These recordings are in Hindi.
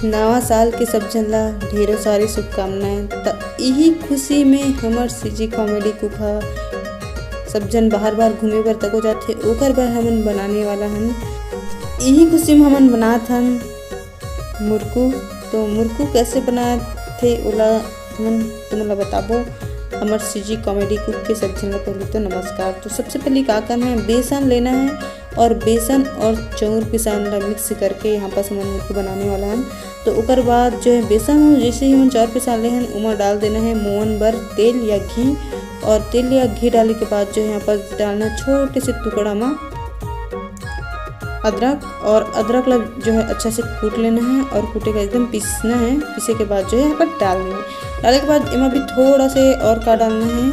नवा साल के सब जन ला ढेरों सारी शुभकामनाएं। त यही खुशी में हमर सीजी कॉमेडी कुक ह सब जन बाहर बाहर घूमे बर तको जाथे, ओकर बर हमन बनाने वाला हन। यही खुशी में हमन बनात हन मुरकू। तो मुरकू कैसे बनाथे ओला हमन तुमन ला बताबो। हमर सीजी कॉमेडी कुक के सब जन ला पहले तो नमस्कार। तो सबसे पहले का करना है, बेसन लेना है और बेसन और चाउर पिसान ला मिक्स करके यहाँ पर हमन मुरकू बनाने वाला हन। तो ओकर बाद जो है बेसन जैसे ही हम चाउर पिसान ले हन उमा डाल देना है मोहन भर तेल या घी, और तेल या घी डालने के बाद जो है यहाँ पर डालना छोटे से टुकड़ा में अदरक, और अदरक ला जो है अच्छा से कूट लेना है और कूटे का एकदम पीसना है। पीसे के बाद जो है यहाँ पर डालना है। डालने के बाद इमा भी थोड़ा से और का डालना है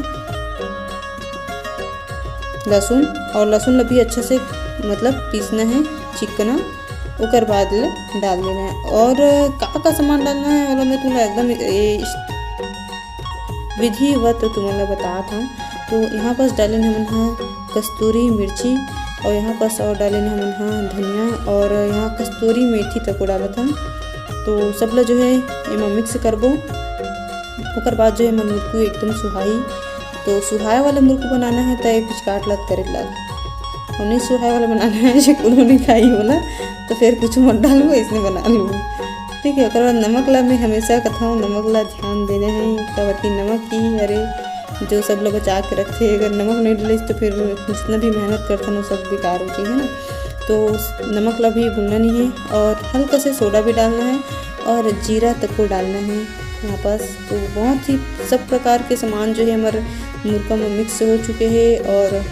लहसुन, और लहसुन ला भी अच्छा से मतलब पीसना है चिकना। ओकर बाद डाल देना है और का सामान डालना है और मैं तुम्हें एकदम विधिवत तुम्हें बता था। तो यहाँ पर डाले हमन हाँ कस्तूरी मिर्ची, और यहाँ पर और डाले हमन हाँ धनिया, और यहाँ कस्तूरी मेथी तक डाला था। तो सब ला जो है एमा मिक्स करबो। ओकर बाद जो है मुरकू एकदम सुहाई। तो सुहाए वाला मुरकू बनाना है तो कुछ काट लत करे लाग, और नहीं सुहाए वाला बनाना है जो कुछ नहीं खाई वाला तो फिर कुछ मत डालू, इसने बना लूँ। ठीक है। ओकर बाद नमक ला मैं हमेशा कहता हूँ नमक ला ध्यान देना है। कबरती नमक की अरे जो सब लोग बचा के रखते, अगर नमक नहीं डाले तो फिर जितना भी मेहनत करते हैं वो सब बेकार हो है ना। तो नमक ला भी भूलना नहीं है, और हल्का से सोडा भी डालना है और जीरा तक को डालना है यहाँ पास। तो बहुत ही सब प्रकार के सामान जो है हमारे मुर्गा में मिक्स हो चुके हैं, और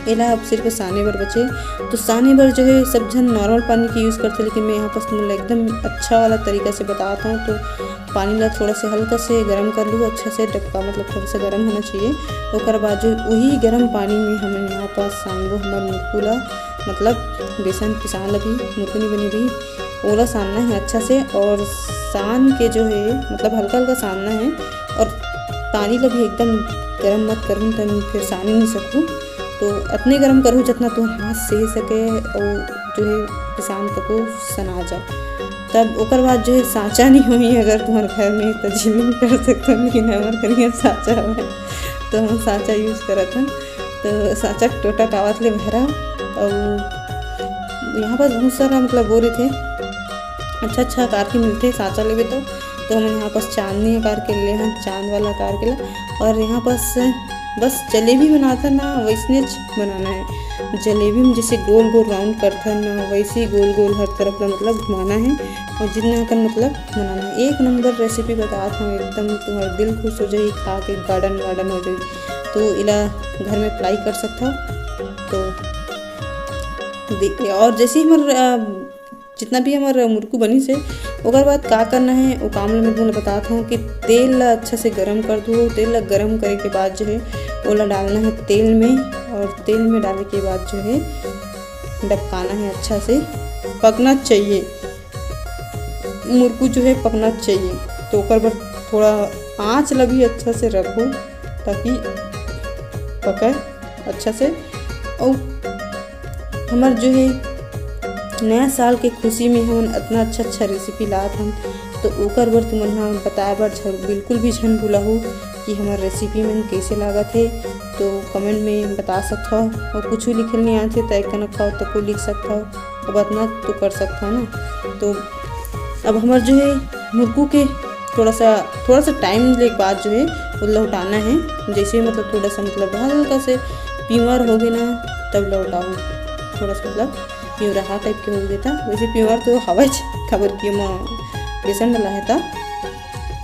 इला अब सिर्फ साने भर बचे। तो साने भर जो है सब जन नॉर्मल पानी की यूज़ करते, लेकिन मैं यहाँ पर तुम एकदम अच्छा वाला तरीका से बताता हूँ। तो पानी ला थोड़ा से हल्का से गर्म कर लूँ अच्छा से, डब्बा मतलब थोड़ा सा गर्म होना चाहिए। ओकर बाद जो वही गर्म पानी में हमें यहाँ पर सानबो हमारे मुरकू ला, मतलब बेसन पिसान ला भी मुरकू नहीं बनी भी ओला सानना है अच्छा से। और सान के जो है मतलब हल्का हल्का सानना है, और पानी ला भी एकदम गर्म मत करूँ तो फिर सान ही नहीं सकूँ। तो इतने गर्म करूँ जितना तुम हाथ सह सके और जो है किसान तको सना जा। तब ओकर बाद जो है साँचा नहीं हुई अगर तुम्हारे घर में तो जिमिन कर सकते हो, लेकिन हमारे घर में साँचा है तो हम साँचा यूज़ करत हैं। तो साँचा टोटा कावत ले भरा, और यहाँ पर बहुत सारा मतलब बोरे थे अच्छा अच्छा आकार के मिलते साँचा लेवे। तो हम यहाँ पर चांदनी आकार के ले हैं, चांद वाला आकार के ला। और यहाँ पर बस जलेबी बनाता ना वैसने बनाना है। जलेबी में जैसे गोल गोल राउंड करता ना वैसे ही गोल गोल हर तरफ का मतलब घुमाना है, और जितना कर मतलब बनाना है। एक नंबर रेसिपी बताता हूँ, एकदम तुम्हारा दिल खुश हो जाए खा के, गार्डन गार्डन हो जाए। तो इला घर में अप्लाई कर सकता हो। तो देखिए, और जैसे ही हमारे जितना भी हमारा मुरकू बनी से ओकर बाद का करना है वो काम मैं तुम्हें बताता हूँ कि तेल ला अच्छा से गरम कर दो। तेल ला गरम करे के बाद जो है ओला डालना है तेल में, और तेल में डालने के बाद जो है डबकाना है अच्छा से, पकना चाहिए मुरकू जो है पकना चाहिए। तो ओकर बाद थोड़ा आँच ला भी अच्छा से रखो ताकि पके अच्छा से। और हमार जो है नया साल के खुशी में हम इतना अच्छा अच्छा रेसिपी लात हम, तो ओकर बर तुमन हाँ बताए बर बिल्कुल भी झन भूलहू कि हमार रेसिपी में कैसे लागत है। तो कमेंट में बता सकता हो, और कुछ भी लिखल नहीं आते तो एक कनक खाओ तो को लिख सकता हो, अब इतना तो कर सकता हो ना। तो अब हमार जो है मुरकू के थोड़ा सा टाइम ले बाद जो है वो लौटाना है। जैसे मतलब थोड़ा सा मतलब हल्का से प्योर हो गए ना तब लौटाओ, थोड़ा सा मतलब प्योरहा टाइप के हो गया था। वैसे प्योर तो हवा खबर की बेसन वाला है था,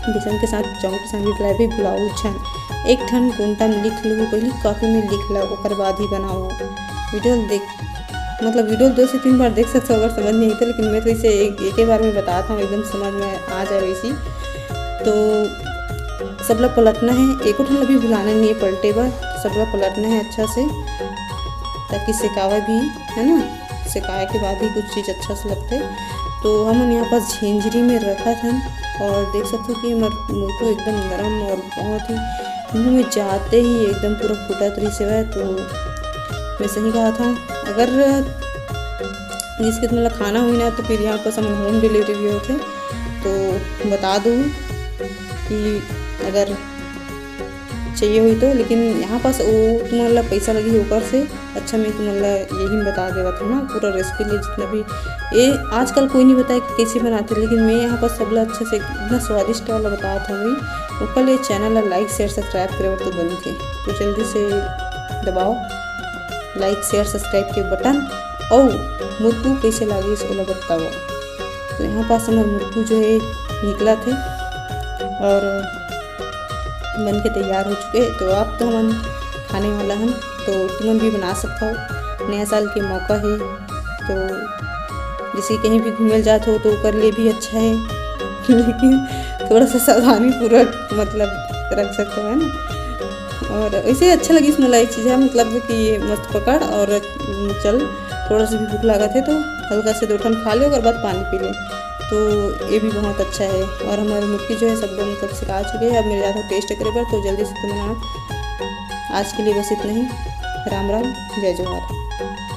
बेसन के साथ चाउर के साथ मिला भी बुलाओ छन। एक ठन कोंटा में लिख लो, पहले कॉपी में लिख लो, ओकर बाद ही बनाओ। वीडियो देख मतलब वीडियो 2 से 3 बार देख सकते हो अगर समझ नहीं आता, लेकिन मैं तो इसे एक ही बार में बताता हूँ एकदम समझ में आ जाए वैसी। तो सब लोग पलटना है, एक ठन भी भुलाना नहीं है पलटे बार, सब लोग पलटना है अच्छा से ताकि सिकावा भी है ना, सिकाए के बाद ही कुछ चीज़ अच्छा से लगते। तो हम यहाँ पास झिंझरी में रखा था, और देख सकते हो कि मुरकू एकदम नरम और बहुत ही मुँह में जाते ही एकदम पूरा फूटा तरी से है। तो मैं सही कहा था, अगर जिसके मतलब खाना हुई ना तो फिर यहाँ पर हम होम डिलीवरी भी होते। तो बता दूँ कि अगर चाहिए हुई तो, लेकिन यहाँ पास वो तुम्हारा पैसा लगी ऊपर से। अच्छा मैं तुम्हारा यही बता देवा था ना पूरा रेसिपी ले, जितना भी ये आजकल कोई नहीं बताया कि कैसे बनाते, लेकिन मैं यहाँ पर सबला अच्छे से इतना स्वादिष्ट वाला बताया था वही। वो कल ये चैनल लाइक शेयर सब्सक्राइब करे तो बन के, तो जल्दी से दबाओ लाइक शेयर सब्सक्राइब के बटन। और मुर्गू कैसे लगे इसको बताओ। तो यहाँ पास हमारे मुर्गू जो है निकला थे और बन के तैयार हो चुके। तो आप तो हम खाने वाला हम, तो तुम भी बना सकते हो। नया साल के मौका है तो जैसे कहीं भी घूमने जाते हो तो कर लिए भी अच्छा है लेकिन थोड़ा सा सावधानी पूर्वक मतलब रख सकते हो, है ना। और ऐसे अच्छा लगी इसमें एक चीज़ है मतलब कि ये मस्त पकड़ और चल, थोड़ा सा भी भूख लगा थे तो हल्का से 2 ठन खा ले और बाद पानी पी ले, तो ये भी बहुत अच्छा है। और हमारी मुर्गी जो है सब लोग मतलब सिखा चुके हैं, अब मेरे जाता टेस्ट करे पर, तो जल्दी से तुम बनाओ। आज के लिए बस इतना ही। राम राम, जय जोहार।